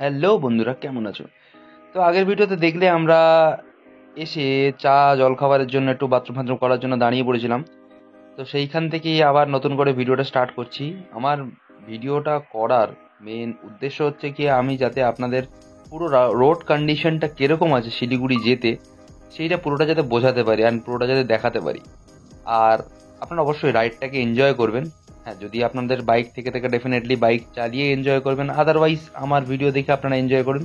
Hello বন্ধুরা, কেমন আছো? তো আগের ভিডিওতে দেখলে আমরা এসে চা জলখাবারের জন্য একটু বাথরুম ফাথরুম করার জন্য দাঁড়িয়ে পড়েছিলাম। তো সেইখান থেকেই আবার নতুন করে ভিডিওটা স্টার্ট করছি। আমার ভিডিওটা করার মেন উদ্দেশ্য হচ্ছে কি, আমি যাতে আপনাদের পুরো রোড কন্ডিশনটা কীরকম আছে শিলিগুড়ি যেতে, সেইটা পুরোটা যাতে বোঝাতে পারি আর পুরোটা যাতে দেখাতে পারি। আর আপনারা অবশ্যই রাইডটাকে এনজয় করবেন। হ্যাঁ, যদি আপনাদের বাইক থেকে থেকে ডেফিনেটলি বাইক চালিয়ে এনজয় করবেন, আদারওয়াইজ আমার ভিডিও দেখে আপনারা এনজয় করুন।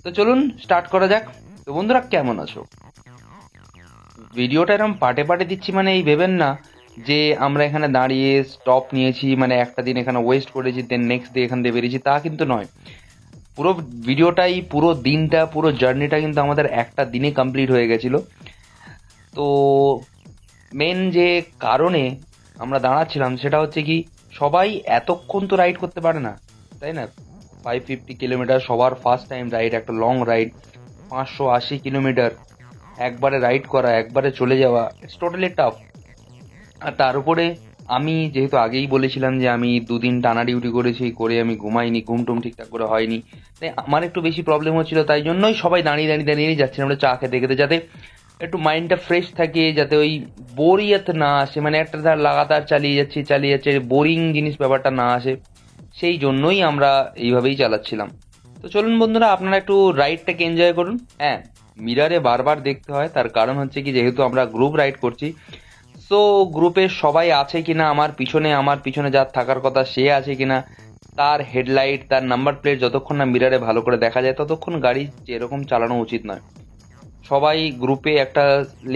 তো চলুন স্টার্ট করা যাক। তো বন্ধুরা, কেমন আছো? ভিডিওটা এরকম পার্টে পার্টে দিচ্ছি মানে এই ভেবেন না যে আমরা এখানে দাঁড়িয়ে স্টপ নিয়েছি, মানে একটা দিন এখানে ওয়েস্ট করেছি, দেন নেক্সট ডে এখান দিয়ে বেরিয়েছি, তা কিন্তু নয়। পুরো ভিডিওটাই, পুরো দিনটা, পুরো জার্নিটা কিন্তু আমাদের একটা দিনে কমপ্লিট হয়ে গেছিল। তো মেন যে কারণে আমরা দাঁড়াচ্ছিলাম সেটা হচ্ছে কি, সবাই এতক্ষণ তো রাইড করতে পারে না, তাই না? 550 কিলোমিটার সবার ফার্স্ট টাইম রাইড, একটা লং রাইড, 580 কিলোমিটার একবারে রাইড করা, একবারে চলে যাওয়া, ইটস টোটালি টাফ। আর তার উপরে আমি যেহেতু আগেই বলেছিলাম যে আমি দুদিন টানা ডিউটি করেছি, করে আমি ঘুমাইনি, ঘুমটুম ঠিকঠাক করে হয়নি, তাই আমার একটু বেশি প্রবলেম হচ্ছিল। তাই জন্যই সবাই দাঁড়িয়ে দাঁড়িয়ে দাঁড়িয়ে যাচ্ছিলাম আমরা চা খেতে খেতে, যাতে একটু মাইন্ডটা ফ্রেশ থাকে, যাতে ওই বোরিয়ত না আসে, মানে একটা ধার লাগাতার চালিয়ে যাচ্ছে, বোরিং জিনিস ব্যাপারটা না আসে। সেই জন্যই আমরা এইভাবেই চালাচ্ছিলাম। তো চলুন বন্ধুরা, আপনারা একটু রাইডটাকে এনজয় করুন। হ্যাঁ, মিরারে বারবার দেখতে হয়, তার কারণ হচ্ছে কি, যেহেতু আমরা গ্রুপ রাইড করছি, সো গ্রুপে সবাই আছে কিনা, আমার পিছনে যার থাকার কথা সে আছে কিনা, তার হেডলাইট, তার নাম্বার প্লেট যতক্ষণ না মিরারে ভালো করে দেখা যায় ততক্ষণ গাড়ি যেরকম চালানো উচিত নয়। সবাই গ্রুপে একটা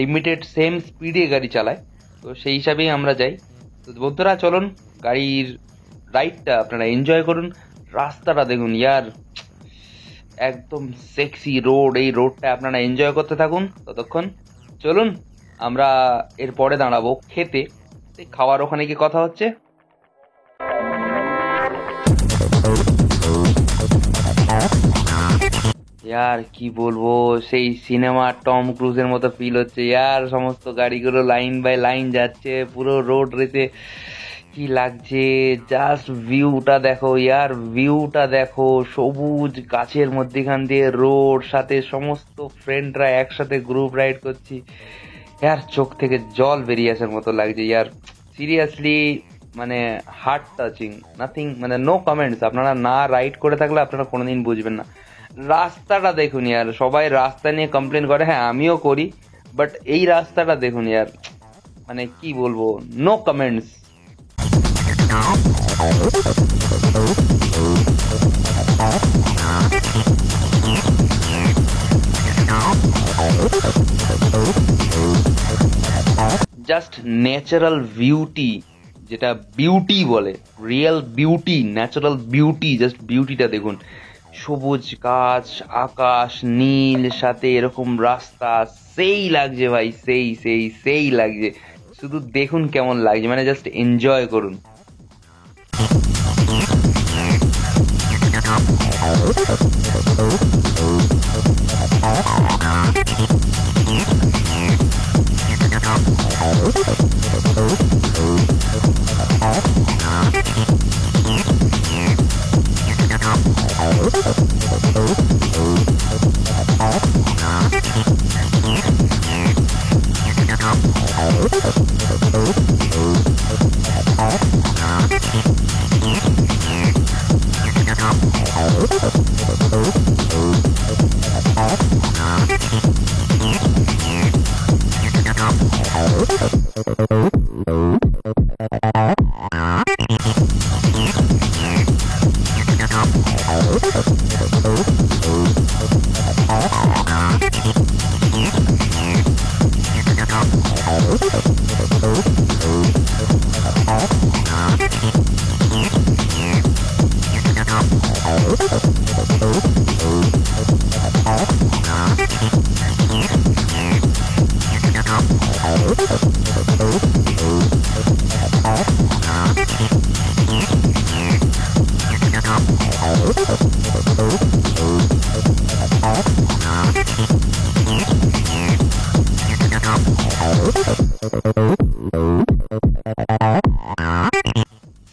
লিমিটেড সেম স্পিডে গাড়ি চালায়, তো সেই হিসাবেই আমরা যাই। তো বন্ধুরা চলুন, গাড়ির রাইডটা আপনারা এনজয় করুন। রাস্তাটা দেখুন ইয়ার, একদম সেক্সি রোড। এই রোডটা আপনারা এনজয় করতে থাকুন ততক্ষণ। চলুন, আমরা এরপরে দাঁড়াবো খেতে। খাওয়ার ওখানে কি কথা হচ্ছে। ইয়ার কি বলবো, সেই সিনেমা টম ক্রুজের মতো ফিল হচ্ছে ইয়ার। সমস্ত গাড়িগুলো লাইন বাই লাইন যাচ্ছে পুরো রোড রেসে, কি লাগছে। জাস্ট ভিউটা দেখো ইয়ার, ভিউটা দেখো, সবুজ গাছের মধ্যেখান দিয়ে রোড, সাথে সমস্ত ফ্রেন্ডরা একসাথে গ্রুপ রাইড করছি। ইয়ার চোখ থেকে জল বেরিয়ে আসার মতো লাগছে ইয়ার, সিরিয়াসলি। মানে হার্ট টাচিং, নাথিং, মানে নো কমেন্টস। আপনারা না রাইড করে থাকলে আপনারা কোনোদিন বুঝবেন না। রাস্তাটা দেখুন ইয়ার, সবাই রাস্তা নিয়ে কমপ্লেন করে, হ্যাঁ আমিও করি, বাট এই রাস্তাটা দেখুন ইয়ার, মানে কি বলবো, no comments. Just natural beauty, যেটা বিউটি বলে, real beauty, natural beauty, just বিউটিটা দেখুন। সবুজ গাছ, আকাশ নীল, সাথে এরকম রাস্তা, সেই লাগছে ভাই, সেই সেই সেই লাগছে। শুধু দেখুন কেমন লাগছে, মানে জাস্ট এনজয় করুন।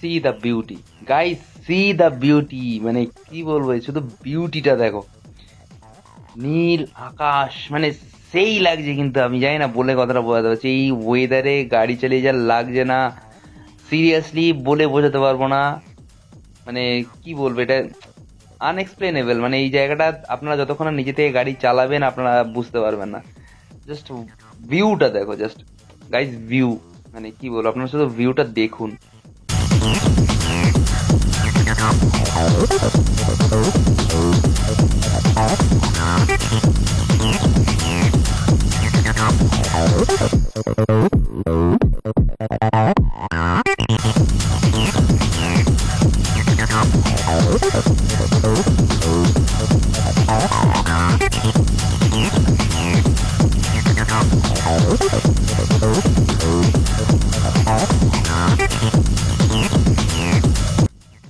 See the beauty, guys, C the beauty, মানে কি বলবো, শুধু বিউটিটা দেখো, নীল আকাশ, মানে সেই লাগছে। কিন্তু আমি জানি না বলে কথাটা বোঝাতে পারছি, এই ওয়েদারে গাড়ি চালিয়ে যা লাগছে না, সিরিয়াসলি বলে বোঝাতে পারবো না। মানে কি বলবো, এটা আনএক্সপ্লেনেবল। মানে এই জায়গাটা আপনারা যতক্ষণ না নিজে থেকে গাড়ি চালাবেন আপনারা বুঝতে পারবেন না। জাস্ট ভিউটা দেখো, জাস্ট গাইজ ভিউ, মানে কি বলবো, আপনারা শুধু ভিউটা দেখুন।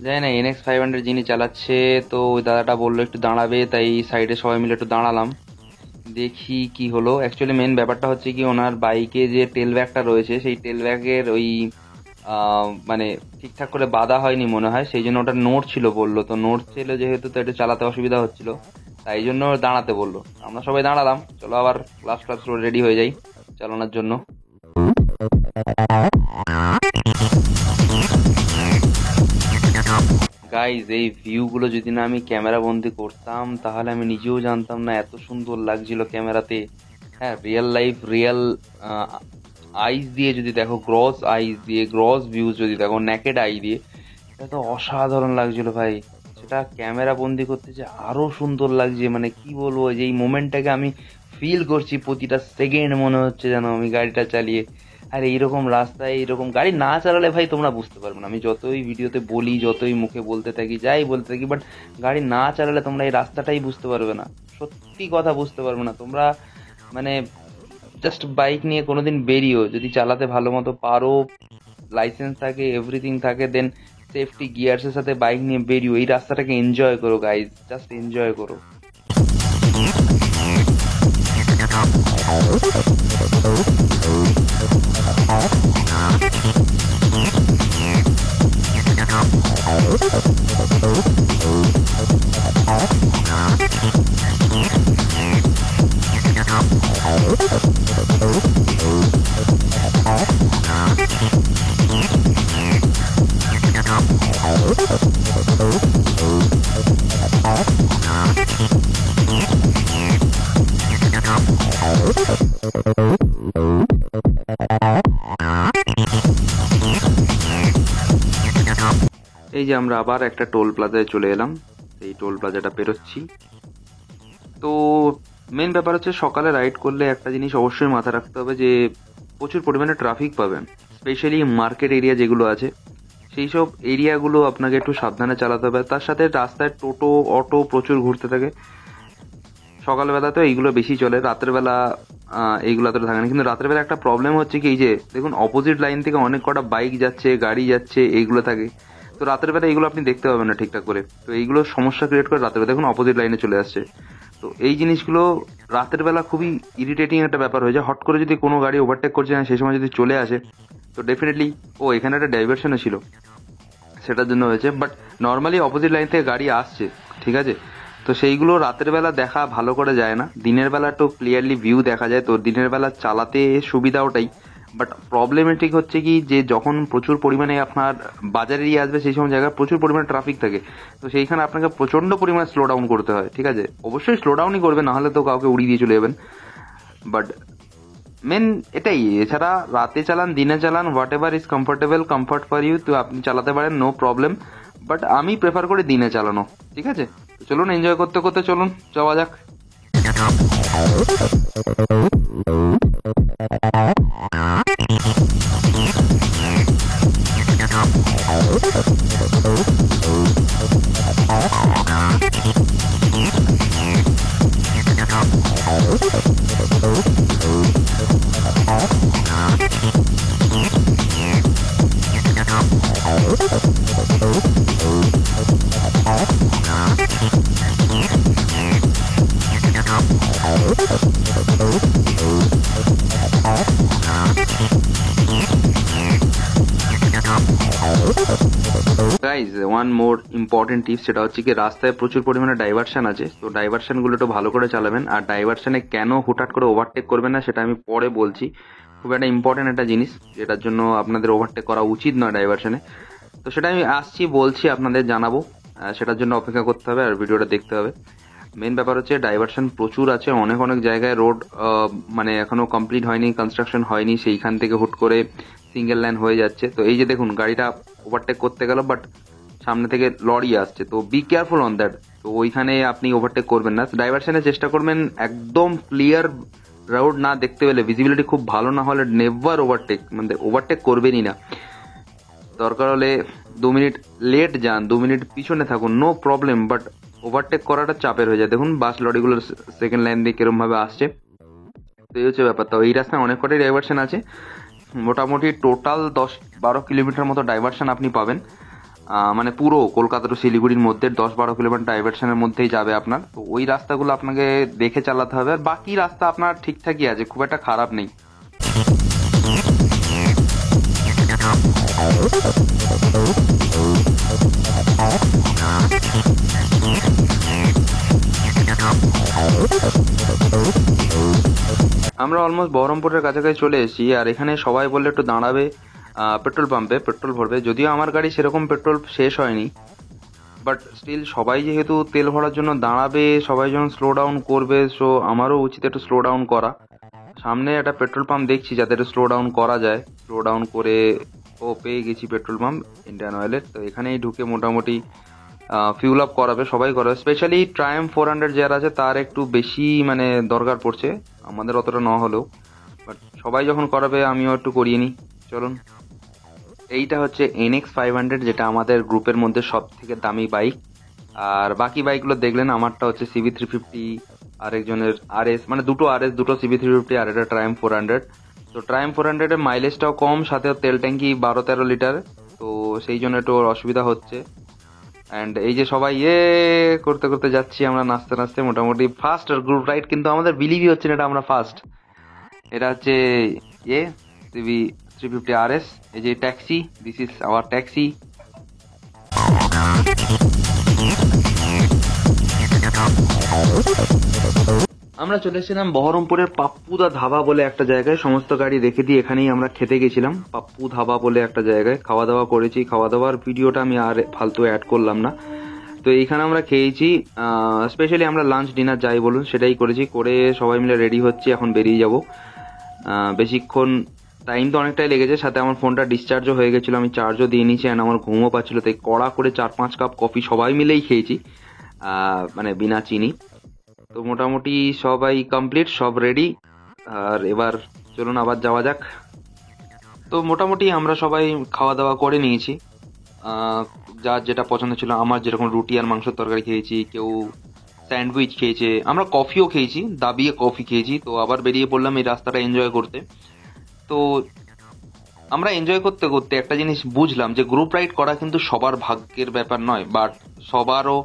জানি না NX 500 যিনি চালাচ্ছে, তো ওই দাদাটা বললো একটু দাঁড়াবে, তাই সাইডে সবাই মিলে একটু দাঁড়ালাম, দেখি কি হলো। অ্যাকচুয়ালি মেন ব্যাপারটা হচ্ছে কি, ওনার বাইকে যে টেল ব্যাগটা রয়েছে সেই টেল ব্যাগের ওই মানে ঠিকঠাক করে বাঁধা হয়নি মনে হয়, সেই জন্য ওটা নোট ছিল বললো। তো নোট ছিল যেহেতু, তো একটু চালাতে অসুবিধা হচ্ছিল, তাই জন্য দাঁড়াতে বললো। আমরা সবাই দাঁড়ালাম, চলো আবার ক্লাস রেডি হয়ে যাই চালানোর জন্য। গাইজ এই ভিউগুলো যদি না আমি ক্যামেরা বন্দি করতাম তাহলে আমি নিজেও জানতাম না এত সুন্দর লাগছিল ক্যামেরাতে। হ্যাঁ, রিয়েল লাইফ, রিয়েল আইস দিয়ে যদি দেখো, গ্রস আইস দিয়ে, গ্রস ভিউজ যদি দেখো নেকেড আই দিয়ে, এটা তো অসাধারণ লাগছিল ভাই। সেটা ক্যামেরা বন্দি করতে যে আরো সুন্দর লাগছে, মানে কি বলবো, যে এই মোমেন্টটাকে আমি ফিল করছি প্রতিটা সেকেন্ড, মনে হচ্ছে যেন আমি গাড়িটা চালিয়ে। আর এইরকম রাস্তায় এইরকম গাড়ি না চালালে ভাই তোমরা বুঝতে পারবে না। আমি যতই ভিডিওতে বলি, যতই মুখে বলতে থাকি, যাই বলতে থাকি, বাট গাড়ি না চালালে তোমরা এই রাস্তাটাই বুঝতে পারবে না, সত্যি কথা বুঝতে পারবে না তোমরা। মানে জাস্ট বাইক নিয়ে কোনোদিন বেরিও, যদি চালাতে ভালো মতো পারো, লাইসেন্স থাকে, এভরিথিং থাকে, দেন সেফটি গিয়ার্সের সাথে বাইক নিয়ে বেরিও, এই রাস্তাটাকে এনজয় করো গাইজ, জাস্ট এনজয় করো। এই যে আমরা আবার একটা টোল প্লাজায় চলে এলাম, এই টোল প্লাজাটা পেরোচ্ছি। তো মেন ব্যাপার হচ্ছে, সকালে রাইড করলে একটা জিনিস অবশ্যই মাথায় রাখতে হবে, যে প্রচুর পরিমাণে ট্রাফিক পাবেন, স্পেশালি মার্কেট এরিয়া যেগুলো আছে, সেই সব এরিয়াগুলো আপনাকে একটু সাবধানে চালাতে হবে। তার সাথে রাস্তায় টোটো, অটো প্রচুর ঘুরতে থাকে। সকালবেলা তো এইগুলো বেশি চলে, রাতের বেলা এইগুলো তো থাকে না। কিন্তু রাতের বেলা একটা প্রবলেম হচ্ছে কি, এই যে দেখুন অপোজিট লাইন থেকে অনেক কটা বাইক যাচ্ছে, গাড়ি যাচ্ছে, এইগুলো থাকে। তো রাতের বেলা এইগুলো আপনি দেখতে পাবেন না ঠিকঠাক করে, তো এইগুলো সমস্যা ক্রিয়েট করে রাতের বেলা। দেখুন অপোজিট লাইনে চলে আসছে, তো এই জিনিসগুলো রাতের বেলা খুবই ইরিটেটিং একটা ব্যাপার হয়ে যায়। হট করে যদি কোনো গাড়ি ওভারটেক করছে না, সেই সময় যদি চলে আসে, তো ডেফিনেটলি এখানে একটা ডাইভারশনও ছিল, সেটার জন্য হয়েছে। বাট নর্মালি অপোজিট লাইন থেকে গাড়ি আসছে, ঠিক আছে, তো সেইগুলো রাতের বেলা দেখা ভালো করে যায় না, দিনের বেলা একটু ক্লিয়ারলি ভিউ দেখা যায়। তো দিনের বেলা চালাতে সুবিধা ওটাই, বাট প্রবলেমেটিক হচ্ছে কি, যে যখন প্রচুর পরিমাণে আপনার বাজার এরিয়া আসবে, সেই সময় জায়গায় প্রচুর পরিমাণে ট্রাফিক থাকে, তো সেইখানে আপনাকে প্রচন্ড পরিমাণে স্লো ডাউন করতে হয়। ঠিক আছে, অবশ্যই স্লো ডাউনই করবে, নাহলে তো কাউকে উড়িয়ে দিয়ে চলে যাবেন। বাট মেন এটাই। এছাড়া রাতে চালান, দিনে চালান, whatever is comfort for you, তো আপনি চালাতে পারেন, নো প্রবলেম। বাট আমি প্রেফার করি দিনে চালানো। ঠিক আছে, চলুন এনজয় করতে করতে চলুন যাওয়া যাক। Guys one more important tips, সেটা হচ্ছে কি রাস্তায় প্রচুর পরিমাণে ডাইভারশন আছে, তো ডাইভারশনগুলো একটু ভালো করে চালাবেন। আর ডাইভারশনে কেন হুটহাট করে ওভারটেক করবেন না সেটা আমি পরে বলছি। খুব একটা ইম্পর্টেন্ট একটা জিনিস যেটার জন্য আপনাদের ওভারটেক করা উচিত নয় ডাইভারশনে। তো সেটা আমি আসছি বলছি, আপনাদের জানাবো। সেটার জন্য অপেক্ষা করতে হবে আর ভিডিওটা দেখতে হবে। মেন ব্যাপার হচ্ছে ডাইভারশন প্রচুর আছে, অনেক অনেক জায়গায় রোড মানে এখনো কমপ্লিট হয়নি, কনস্ট্রাকশন হয়নি, সেইখান থেকে হুট করে সিঙ্গেল লাইন হয়ে যাচ্ছে। তো এই যে দেখুন গাড়িটা ওভারটেক করতে গেল, বাট সামনে থেকে লরি আসছে, তো বি কেয়ারফুল অন দ্যাট। তো ওইখানে আপনি ওভারটেক করবেন না, ডাইভারশনের চেষ্টা করবেন একদম ক্লিয়ার রোড না দেখতে পেলে, ভিজিবিলিটি খুব ভালো না হলে নেভার ওভারটেক, মানে ওভারটেক করবেনই না। দরকার হলে 2 মিনিট লেট যান, 2 মিনিট পিছনে থাকুন, নো প্রবলেম, বাট ওভারটেক করাটা চাপের হয়ে যায়। দেখুন বাস লরিগুলো সেকেন্ড লাইন দিয়ে কিরম ভাবে আসছে। তো এই হচ্ছে ব্যাপার। তো এই রাস্তায় অনেক কটাই ডাইভারশন আছে, মোটামুটি টোটাল 10-12 কিলোমিটার মতো ডাইভারশন আপনি পাবেন। মানে পুরো কলকাতা টু শিলিগুড়ির মধ্যে 10-12 কিলোমিটার ডাইভারশনের মধ্যেই যাবে আপনার। তো ওই রাস্তাগুলো আপনাকে দেখে চালাতে হবে, আর বাকি রাস্তা আপনার ঠিকঠাকই আছে, খুব একটা খারাপ নেই। আমরা অলমোস্ট বহরমপুরের কাছাকাছি চলে এসেছি, আর এখানে সবাই বললে একটু দাঁড়াবে পেট্রোল পাম্পে পেট্রোল ভরবে। যদিও আমার গাড়ি সেরকম পেট্রোল শেষ হয়নি, বাট স্টিল সবাই যেহেতু তেল ভরার জন্য দাঁড়াবে, সবাই যখন স্লো ডাউন করবে, সো আমারও উচিত একটু স্লো ডাউন করা। সামনে একটা পেট্রোল পাম্প দেখছি যাতে একটু স্লো ডাউন করা যায়। স্লো ডাউন করে পেয়ে গেছি পেট্রোল পাম্প ইন্ডিয়ান অয়েলের। তো এখানেই ঢুকে মোটামুটি ফিউল আপ করাবে, সবাই করাবে। স্পেশালি ট্রায়াম্ফ 400 যার আছে তার একটু বেশি মানে দরকার পড়ছে, আমাদের অতটা না হলেও, বাট সবাই যখন করাবে আমিও একটু করিয়ে নিই। চলুন। এইটা হচ্ছে NX 500, যেটা আমাদের গ্রুপের মধ্যে সব থেকে দামি বাইক। আর বাকি বাইকগুলো দেখলেন, আমারটা হচ্ছে CB350, আরেকজনের RS, মানে দুটো RS, দুটো CB350 আর একটা ট্রায়াম্ফ 400। তো ট্রায়াম্ফ 400 এর মাইলেজটাও কম, সাথে তেল ট্যাঙ্কি 12-13 লিটার, তো সেই জন্য একটু অসুবিধা হচ্ছে। অ্যান্ড এই যে সবাই করতে করতে যাচ্ছি আমরা নাচতে নাচতে, মোটামুটি ফার্স্ট গ্রুপ রাইড, কিন্তু আমাদের বিলিভই হচ্ছে না এটা আমরা ফার্স্ট। এটা হচ্ছে CB350 RS, এই যে taxi, this is our taxi. আমরা চলে এসেছিলাম বহরমপুরের পাপ্পুদা ধাবা বলে একটা জায়গায়, সমস্ত গাড়ি রেখে দিয়ে এখানেই আমরা খেতে গেছিলাম। পাপ্পু ধাবা বলে একটা জায়গায় খাওয়া দাওয়া করেছি, খাওয়া দাওয়ার ভিডিওটা আমি আর ফালতু অ্যাড করলাম না। তো এইখানে আমরা খেয়েছি, স্পেশালি আমরা লাঞ্চ ডিনার যাই বলুন সেটাই করেছি, করে সবাই মিলে রেডি হচ্ছি, এখন বেরিয়ে যাব। বেশিক্ষণ টাইম তো অনেকটাই লেগেছে, সাথে আমার ফোনটা ডিসচার্জও হয়ে গেছিলো, আমি চার্জও দিয়ে নিয়েছি, অ্যান্ড আমার ঘুমও পাচ্ছিল, তাই কড়া করে 4-5 কাপ কফি সবাই মিলেই খেয়েছি, মানে বিনা চিনি। তো মোটামুটি সবাই কমপ্লিট, সব রেডি, আর এবার চলুন আবার যাওয়া যাক। তো মোটামুটি আমরা সবাই খাওয়া দাওয়া করে নিয়েছি, যার যেটা পছন্দ ছিল। আমার যেরকম রুটি আর মাংসের তরকারি খেয়েছি, কেউ স্যান্ডউইচ খেয়েছে, আমরা কফিও খেয়েছি, দাবিয়ে কফি খেয়েছি। তো আবার বেরিয়ে পড়লাম এই রাস্তাটা এনজয় করতে। তো আমরা এনজয় করতে করতে একটা জিনিস বুঝলাম, যে গ্রুপ রাইড করা কিন্তু সবার ভাগ্যের ব্যাপার নয়, বাট সবারও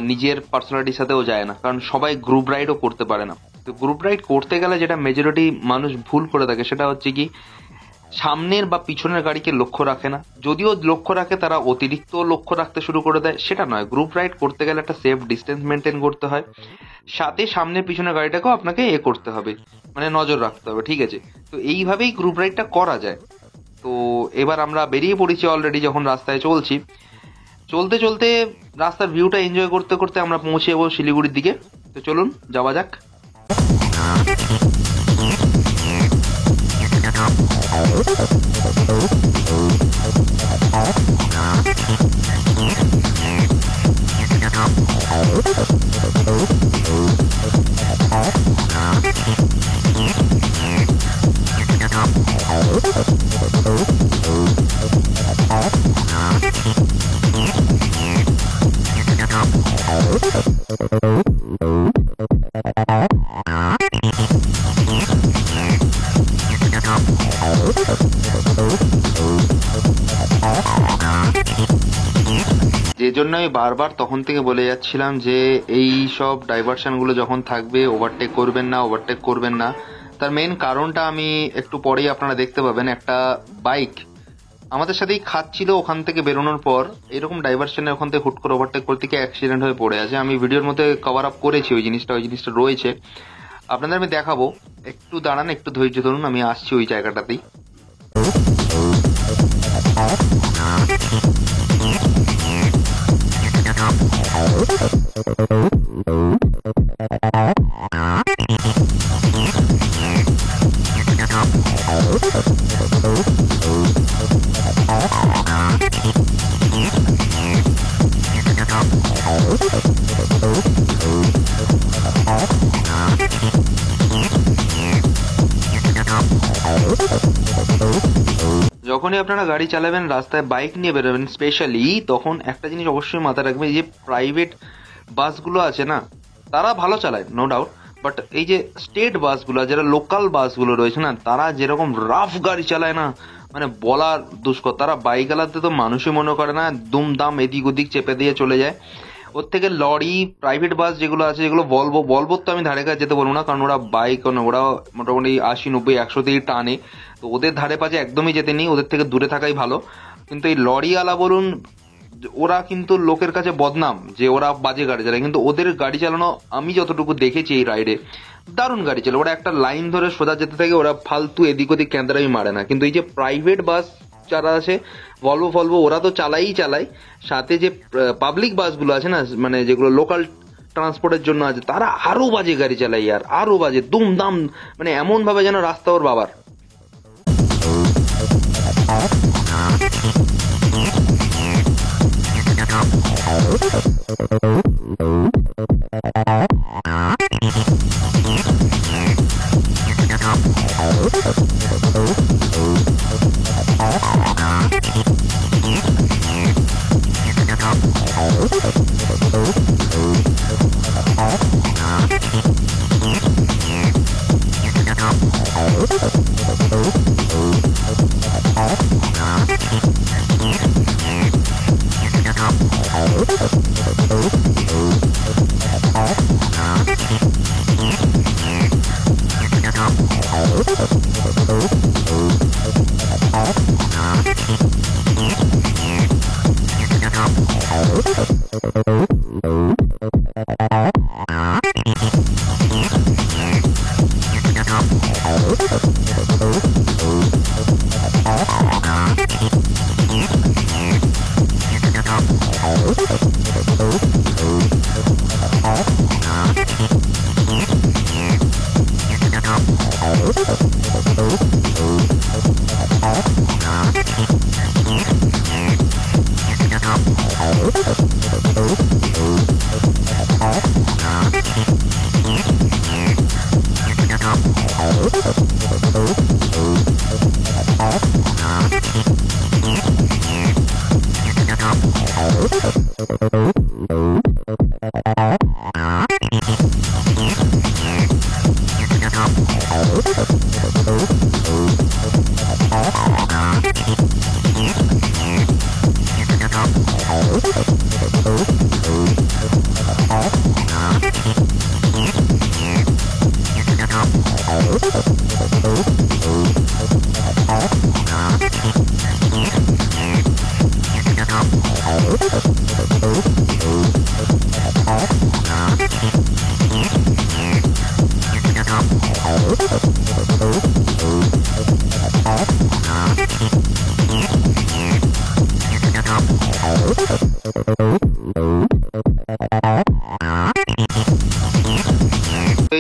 নিজের পার্সোনালিটির সাথেও যায় না, কারণ সবাই গ্রুপ রাইডও করতে পারে না। তো গ্রুপ রাইড করতে গেলে যেটা মেজরিটি মানুষ ভুল করে থাকে, সেটা হচ্ছে কি সামনের বা পিছনের গাড়িকে লক্ষ্য রাখে না। যদিও লক্ষ্য রাখে, তারা অতিরিক্ত লক্ষ্য রাখতে শুরু করে দেয়, সেটা নয়। গ্রুপ রাইড করতে গেলে একটা সেফ ডিস্টেন্স মেনটেন করতে হয়, সাথে সামনের পিছনের গাড়িটাকেও আপনাকে করতে হবে, মানে নজর রাখতে হবে, ঠিক আছে? তো এইভাবেই গ্রুপ রাইডটা করা যায়। তো এবার আমরা বেরিয়ে পড়েছি অলরেডি, যখন রাস্তায় চলছি, চলতে চলতে রাস্তার ভিউটা এনজয় করতে করতে আমরা পৌঁছে যাবো শিলিগুড়ির দিকে। তো চলুন যাওয়া যাক। যে জন্য আমি বারবার তখন থেকে বলে যাচ্ছিলাম যে এই সব ডাইভারশনগুলো যখন থাকবে ওভারটেক করবেন না, ওভারটেক করবেন না। তার মেন কারণটা আমি একটু পরেই আপনারা দেখতে পাবেন। একটা বাইক আমাদের সাথেই খাচ্ছিল। ওখান থেকে বেরোনোর পর এরকম ডাইভারশনে ওখান থেকে হুট করে ওভারটেক করতে গিয়ে অ্যাক্সিডেন্ট হয়ে পড়ে আছে। আমি ভিডিওর মধ্যে কভার আপ করেছি ওই জিনিসটা রয়েছে, আপনাদের আমি দেখাবো। একটু দাঁড়ান, একটু ধৈর্য ধরুন, আমি আসছি ওই জায়গাটাতেই। যখনই আপনারা গাড়ি চালাবেন, রাস্তায় বাইক নিয়ে বেরোবেন স্পেশালি, তখন একটা জিনিস অবশ্যই মাথায় রাখবেন, এই যে প্রাইভেট বাসগুলো আছে না, তারা ভালো চালায় নো ডাউট, বাট এই যে স্টেট বাসগুলো, যারা লোকাল বাসগুলো রয়েছে না, তারা যেরকম রাফ গাড়ি চালায় না, মানে বলার দুষ্কর। তারা বাইক চালাতে তো মানুষই মনে করে না, দুমদাম এদিক ওদিক চেপে দিয়ে চলে যায়। ওর থেকে লরি, প্রাইভেট বাস যেগুলো আছে, যেগুলো ভলভোর তো আমি ধারে কাছে যেতে বলবো না, কারণ ওরা বাইক, ওরা মোটামুটি 80, 90, 100 টানে, তো ওদের ধারে পাশে একদমই যেতে নেই, ওদের থেকে দূরে থাকাই ভালো। কিন্তু এই লরিওয়ালা বলুন, ওরা কিন্তু লোকের কাছে বদনাম যে ওরা বাজে গাড়ি চালায়, কিন্তু ওদের গাড়ি চালানো আমি যতটুকু দেখেছি এই রাইডে, দারুণ গাড়ি চালায়। ওরা একটা লাইন ধরে সোজা যেতে থাকে, ওরা ফালতু এদিক ওদিক ক্যান্দারামি মারে না। কিন্তু এই যে প্রাইভেট বাস যারা আছে, ভলভো ওরা তো চালাই, সাথে যে পাবলিক বাসগুলো আছে না, মানে যেগুলো লোকাল ট্রান্সপোর্টের জন্য আছে, তারা আরো বাজে গাড়ি চালায়, আর আরো বাজে দুমদাম, মানে এমন ভাবে যেন রাস্তা ওর বাবার।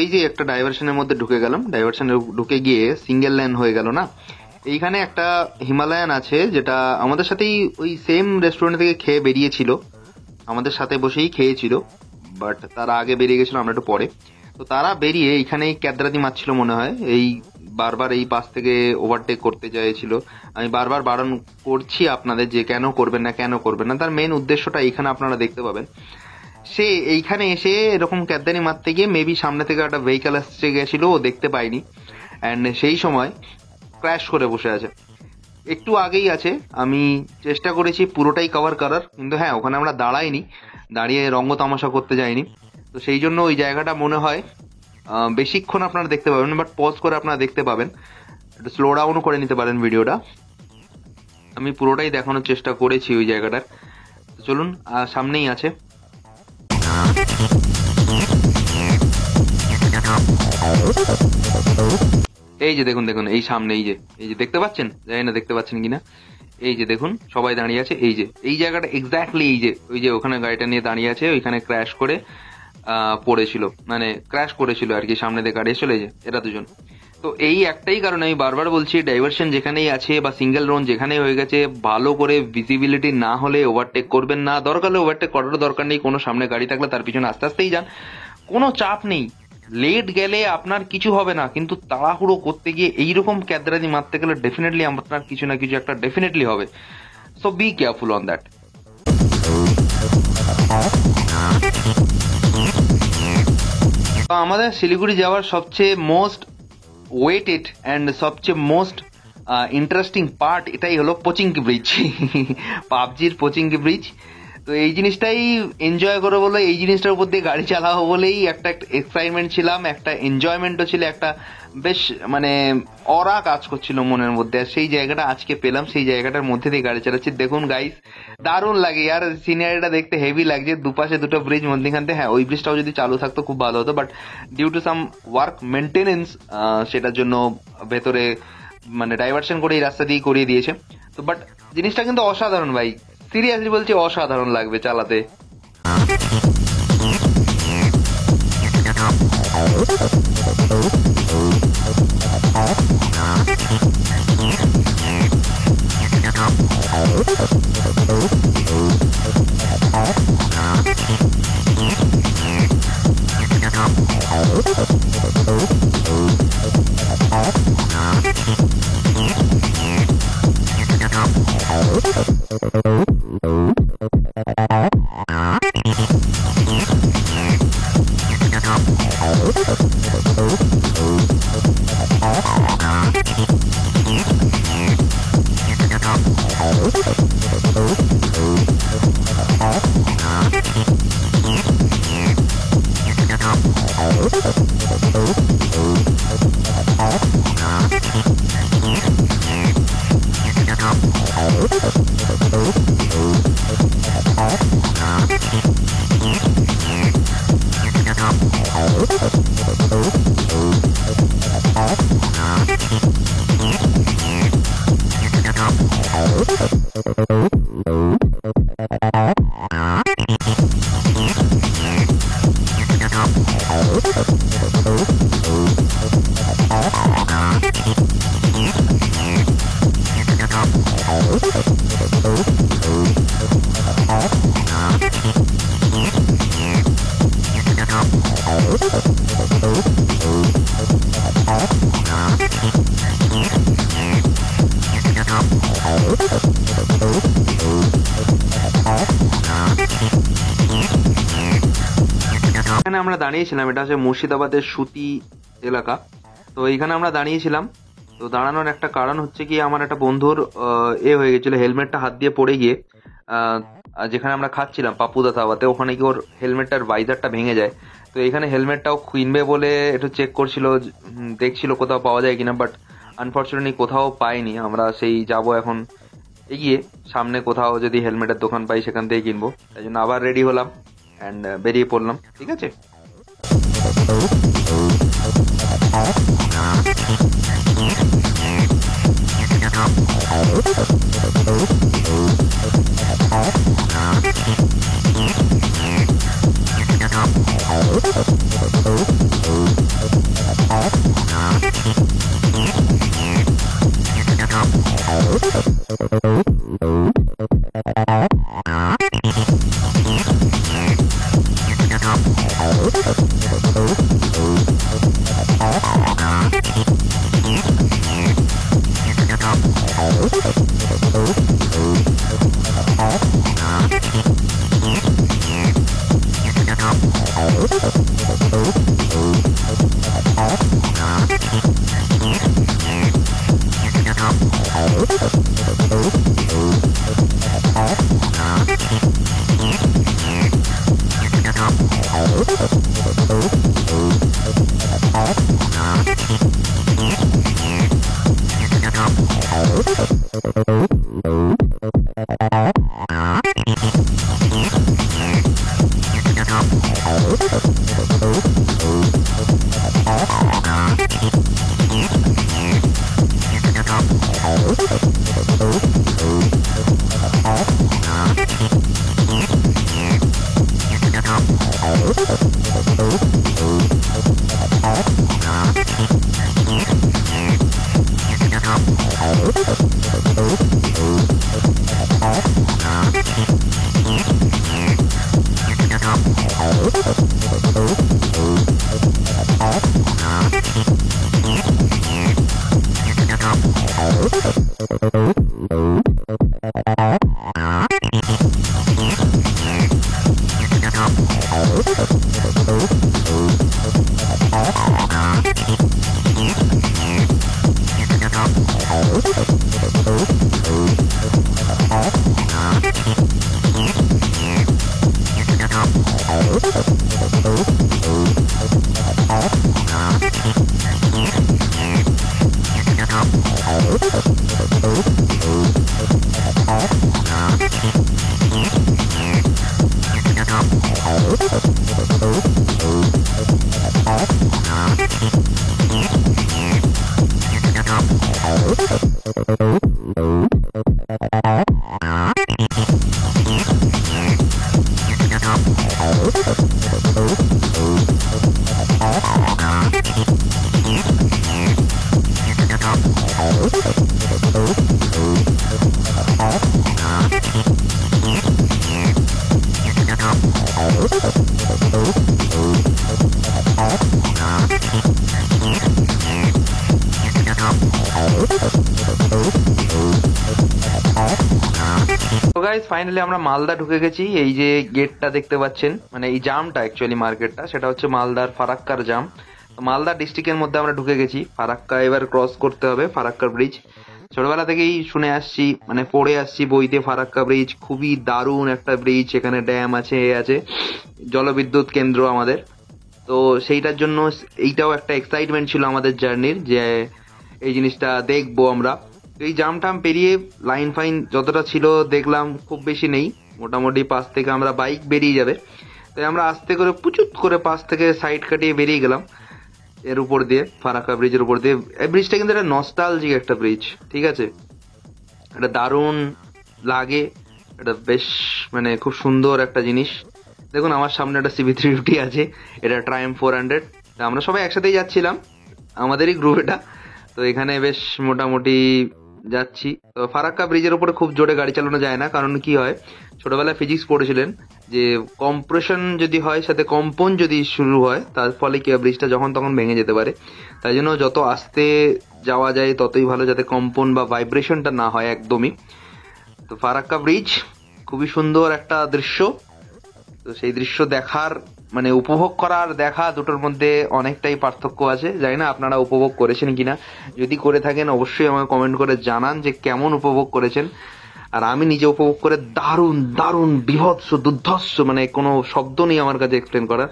এই যে একটা ডাইভারশনের মধ্যে ঢুকে গেলাম, ডাইভারশনে ঢুকে গিয়ে সিঙ্গেল লাইন হয়ে গেল না। এইখানে একটা হিমালয়ান আছে, যেটা আমাদের সাথেই ওই সেম রেস্টুরেন্ট থেকে খেয়ে বেরিয়েছিল, আমাদের সাথে বসেই খেয়েছিল, বাট তারা আগে বেরিয়ে গেছিল, আমরা একটু পরে। তো তারা বেরিয়ে এইখানেই ক্যাদরাতি মারছিল মনে হয়, এই বারবার এই পাশ থেকে ওভারটেক করতে চাইছিল। আমি বারবার বারণ করছি আপনাদের যে কেন করবেন না। তার মেন উদ্দেশ্যটা এইখানে আপনারা দেখতে পাবেন। সে এইখানে এসে এরকম ক্যাদানি মারতে গিয়ে মেবি সামনে থেকে একটা ভেহিক্যাল আসতে গেছিল, ও দেখতে পায়নি, অ্যান্ড সেই সময় ক্র্যাশ করে বসে আছে। একটু আগেই আছে, আমি চেষ্টা করেছি পুরোটাই কভার করার, কিন্তু হ্যাঁ ওখানে আমরা দাঁড়াইনি, দাঁড়িয়ে রঙ্গ তামাশা করতে যাইনি। তো সেই জন্য ওই জায়গাটা মনে হয় বেশিক্ষণ আপনারা দেখতে পাবেন, বাট পজ করে আপনারা দেখতে পাবেন, একটু স্লো ডাউনও করে নিতে পারেন ভিডিওটা। আমি পুরোটাই দেখানোর চেষ্টা করেছি ওই জায়গাটার। চলুন, সামনেই আছে। এই যে দেখুন দেখুন, এই সামনে এই যে দেখতে পাচ্ছেন, জানি না দেখতে পাচ্ছেন কিনা, এই যে দেখুন সবাই দাঁড়িয়ে আছে। এই যে এই জায়গাটা এক্স্যাক্টলি, এই যে ওই যে ওখানে গাড়িটা নিয়ে দাঁড়িয়ে আছে, ওইখানে ক্র্যাশ করে পড়েছিল, মানে ক্র্যাশ করেছিল আর কি, সামনে দিয়ে গাড়ি চলে যায় এরা দুজন। তো এই একটাই কারণ, আমি বারবার বলছি, ডাইভারশন যেখানেই আছে বা সিঙ্গেল রোড যেখানেই হয়ে গেছে, ভালো করে ভিজিবিলিটি না হলে ওভারটেক করবেন না। দরকার হলে ওভারটেক করারও দরকার নেই, কোনো সামনে গাড়ি থাকলে তার পিছনে আস্তে আস্তেই যান, কোনো চাপ নেই। লেট গেলে আপনার কিছু হবে না, কিন্তু তাড়াহুড়ো করতে গিয়ে এইরকম ক্যাদরানি মারতে গেলে ডেফিনেটলি আপনার কিছু না কিছু একটা ডেফিনেটলি হবে। So be careful on that. আমাদের শিলিগুড়ি যাওয়ার সবচেয়ে মোস্ট ওয়েটেড অ্যান্ড সবচেয়ে মোস্ট ইন্টারেস্টিং পার্ট এটাই হলো পচিংকি ব্রিজ, পাবজির পচিংকি ব্রিজ। তো এই জিনিসটাই এনজয় করো বলে, এই জিনিসটার উপর দিয়ে গাড়ি চালাবো বলেই একটা এক্সাইটমেন্ট ছিলাম, একটা এনজয়মেন্টও ছিল, একটা বেশ মানে অরা কাজ করছিল মনের মধ্যে। আর সেই জায়গাটা আজকে পেলাম, সেই জায়গাটার মধ্যে দিয়ে গাড়ি চালাচ্ছি। দেখুন গাইস, দারুণ লাগে আর সিনারিটা দেখতে হেভি লাগছে, দুপাশে দুটো ব্রিজ, মধ্যখান থেকে। হ্যাঁ, ওই ব্রিজটাও যদি চালু থাকতো খুব ভালো হতো, but due to some work maintenance সেটার জন্য ভেতরে মানে ডাইভারশন করে এই রাস্তা দিয়ে করিয়ে দিয়েছে। তো বাট জিনিসটা কিন্তু অসাধারণ ভাই, সিরিয়াসলি বলছি, অসাধারণ লাগবে চালাতে। এখানে আমরা দাঁড়িয়েছিলাম, এটা হচ্ছে মুর্শিদাবাদের সুতি এলাকা। তো এইখানে আমরা দাঁড়িয়েছিলাম। তো দাঁড়ানোর একটা কারণ হচ্ছে কি, আমার একটা বন্ধুর হয়ে গেছিল, হেলমেটটা হাত দিয়ে পড়ে গিয়ে যেখানে আমরা খাচ্ছিলাম পাপুদা ধাবাতে, ওখানে কি ওর হেলমেটটার ভাইজারটা ভেঙে যায়। তো এখানে হেলমেটটাও কিনবে বলে একটু চেক করছিল, দেখছিল কোথাও পাওয়া যায় কিনা, বাট আনফর্চুনেটলি কোথাও পাইনি। আমরা সেই যাব এখন এগিয়ে, সামনে কোথাও যদি হেলমেটের দোকান পাই সেখান থেকে কিনবো। তাই জন্য আবার রেডি হলাম অ্যান্ড বেরিয়ে পড়লাম। ঠিক আছে। তো গাইস ফাইনালি আমরা মালদা ঢুকে গেছি। এই যে গেটটা দেখতে পাচ্ছেন, মানে এই জামটা অ্যাকচুয়ালি মার্কেটটা, সেটা হচ্ছে মালদার ফারাক্কার জাম। তো মালদা ডিস্ট্রিক্টের মধ্যে আমরা ঢুকে গেছি। ফারাক্কা এবার ক্রস করতে হবে, ফারাক্কার ব্রিজ। ছোটবেলা থেকেই শুনে আসছি, মানে পড়ে আসছি বইতে, ফারাক্কা ব্রিজ খুবই দারুণ একটা ব্রিজ। এখানে ড্যাম আছে, এ আছে, জলবিদ্যুৎ কেন্দ্র আমাদের। তো সেইটার জন্য এইটাও একটা এক্সাইটমেন্ট ছিল আমাদের জার্নির, যে এই জিনিসটা দেখবো আমরা। এই জাম টাম পেরিয়ে লাইন ফাইন যতটা ছিল দেখলাম, খুব বেশি নেই, মোটামুটি পাশ থেকে আমরা বাইক বেরিয়ে যাবে। তাই আমরা আস্তে করে পুচুত করে পাশ থেকে সাইড কাটিয়ে বেরিয়ে গেলাম এর উপর দিয়ে, ফারাক্কা ব্রিজের উপর দিয়ে। এই ব্রিজটা কিন্তু একটা নস্টালজিক একটা ব্রিজ, ঠিক আছে, এটা দারুণ লাগে, এটা বেশ মানে খুব সুন্দর একটা জিনিস। দেখুন আমার সামনে একটা CB350 আছে, এটা ট্রায়াম্ফ 400। আমরা সবাই একসাথেই যাচ্ছিলাম, আমাদেরই গ্রুপ এটা। তো এখানে বেশ মোটামুটি যাচ্ছি। তো ফারাক্কা ব্রিজের উপরে খুব জোরে গাড়ি চালানো যায় না, কারণ কি হয়, ছোটবেলায় ফিজিক্স পড়েছিলেন যে কম্প্রেশন যদি হয়, সাথে কম্পন যদি শুরু হয়, তার ফলে কি হয়, ব্রিজটা যখন তখন ভেঙে যেতে পারে। তাই জন্য যত আস্তে যাওয়া যায় ততই ভালো, যাতে কম্পন বা ভাইব্রেশনটা না হয় একদমই। তো ফারাক্কা ব্রিজ খুবই সুন্দর একটা দৃশ্য। তো সেই দৃশ্য দেখার মানে উপভোগ করার দেখা দুটোর মধ্যে অনেকটাই পার্থক্য আছে। জানি না আপনারা উপভোগ করেছেন কিনা, যদি করে থাকেন অবশ্যই আমাকে কমেন্ট করে জানান যে কেমন উপভোগ করেছেন। আর আমি নিজে উপভোগ করে দারুণ দারুণ বিভৎস দুর্ধর্ষ, মানে কোনো শব্দ নেই আমার কাছে এক্সপ্লেন করার।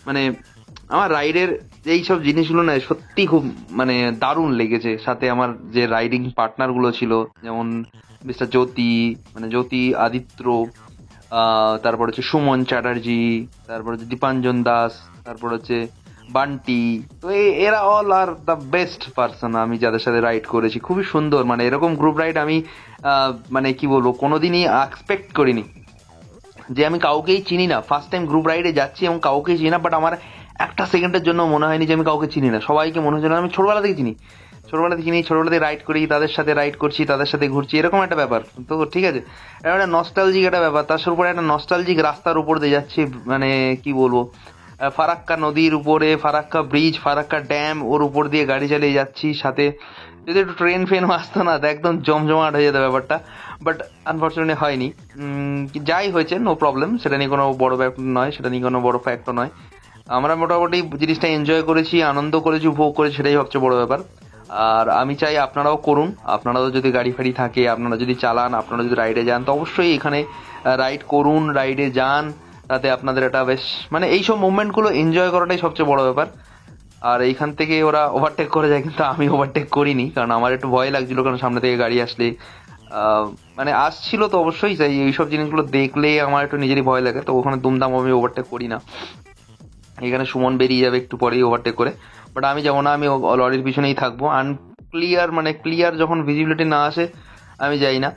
মানে আমার রাইডের এইসব জিনিসগুলো না সত্যি খুব মানে দারুণ লেগেছে। সাথে আমার যে রাইডিং পার্টনার গুলো ছিল, যেমন মিস্টার জ্যোতি, মানে জ্যোতি আদিত্য, তারপর হচ্ছে সুমন চ্যাটার্জি, তারপর হচ্ছে দীপাঞ্জন দাস, তারপর হচ্ছে বান্টি। তো এরা all are the best person আমি যাদের সাথে রাইড করেছি। খুবই সুন্দর, মানে এরকম গ্রুপ রাইড আমি মানে কি বলবো, কোনোদিনই এক্সপেক্ট করিনি। যে আমি কাউকেই চিনি না, ফার্স্ট টাইম গ্রুপ রাইডে যাচ্ছি এবং কাউকেই চিনি না, বাট আমার একটা সেকেন্ডের জন্য মনে হয়নি যে আমি কাউকে চিনি না। সবাইকে মনে হচ্ছিল আমি ছোটবেলা থেকে চিনি, ছোটবেলা থেকে রাইড করি, তাদের সাথে রাইড করছি, তাদের সাথে ঘুরছি, এরকম একটা ব্যাপার। তো ঠিক আছে, একটা নস্টালজিক একটা ব্যাপার। তার উপরে একটা নস্টালজিক রাস্তার উপর দিয়ে যাচ্ছি, মানে কি বলবো, ফারাক্কা নদীর উপরে, ফারাক্কা ব্রিজ, ফারাক্কা ড্যাম, ওর উপর দিয়ে গাড়ি চালিয়ে যাচ্ছি। সাথে যদি একটু ট্রেন ফেনও আসতো না, তো একদম জমজমাট হয়ে যেত ব্যাপারটা, বাট আনফর্চুনেটলি হয়নি। যাই হয়েছে নো প্রবলেম, সেটা নিয়ে কোনো বড় ব্যাপার নয়, সেটা নিয়ে কোনো বড় ফ্যাক্টর নয়। আমরা মোটামুটি জিনিসটা এনজয় করেছি, আনন্দ করেছি, উপভোগ করেছি, সেটাই সবচেয়ে বড় ব্যাপার। আর আমি চাই আপনারাও করুন, আপনারাও যদি গাড়ি ফাড়ি থাকে, আপনারা যদি চালান, আপনারা যদি রাইডে যান, তো অবশ্যই এখানে রাইড করুন, রাইডে যান। তাতে আপনাদের একটা বেশ মানে এইসব মুভমেন্টগুলো এনজয় করাটাই সবচেয়ে বড় ব্যাপার। আর এইখান থেকে ওরা ওভারটেক করে যায়, কিন্তু আমি ওভারটেক করিনি, কারণ আমার একটু ভয় লাগছিল, কারণ সামনে থেকে গাড়ি আসলে মানে আসছিল। তো অবশ্যই চাই এইসব জিনিসগুলো দেখলে আমার একটু নিজেরই ভয় লাগে, তো ওখানে দুমদাম আমি ওভারটেক করি না। এখানে সুমন বেরিয়ে যাবে একটু পরেই ওভারটেক করে, বাট আমি যাবো না, আমি লরির পিছনেই থাকবো। আনক্লিয়ার মানে ক্লিয়ার যখন ভিজিবিলিটি না আসে আমি যাই না।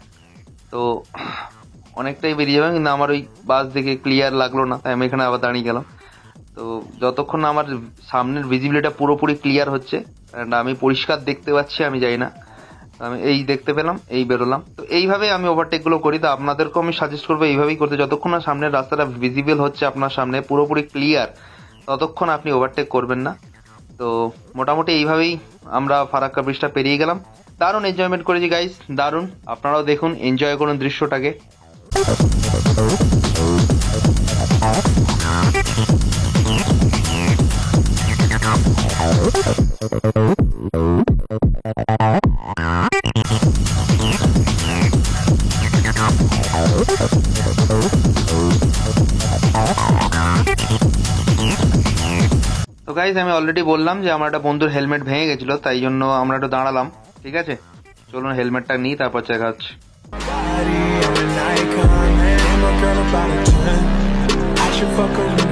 তো অনেকটাই বেরিয়ে যাবে, কিন্তু আমার ওই বাস দেখে ক্লিয়ার লাগলো না, তাই আমি এখানে আবার দাঁড়িয়ে গেলাম। তো যতক্ষণ না আমার সামনের ভিজিবিলিটিটা পুরোপুরি ক্লিয়ার হচ্ছে, and আমি পরিষ্কার দেখতে পাচ্ছি, আমি যাই না, আমি এই দেখতে পেলাম, এই বেরোলাম। তো এইভাবে আমি ওভারটেকগুলো করি। তো আপনাদেরকেও আমি সাজেস্ট করবো এইভাবেই করতে, যতক্ষণ না সামনের রাস্তাটা ভিজিবল হচ্ছে আপনার সামনে পুরোপুরি ক্লিয়ার, ততক্ষণ আপনি ওভারটেক করবেন না। তো মোটামুটি এইভাবেই আমরা ফারাক্কা ব্রিজটা পেরিয়ে গেলাম। দারুণ এনজয়মেন্ট করেছি গাইস, দারুণ। আপনারাও দেখুন, এনজয় করুন দৃশ্যটাকে। তো গাইজ আমি অলরেডি বললাম যে আমার একটা বন্ধুর হেলমেট ভেঙে গেছিল, তাই জন্য আমরা একটু দাঁড়ালাম। ঠিক আছে, চলুন হেলমেটটা নিই, তারপর দেখা হচ্ছে। I should fuck her.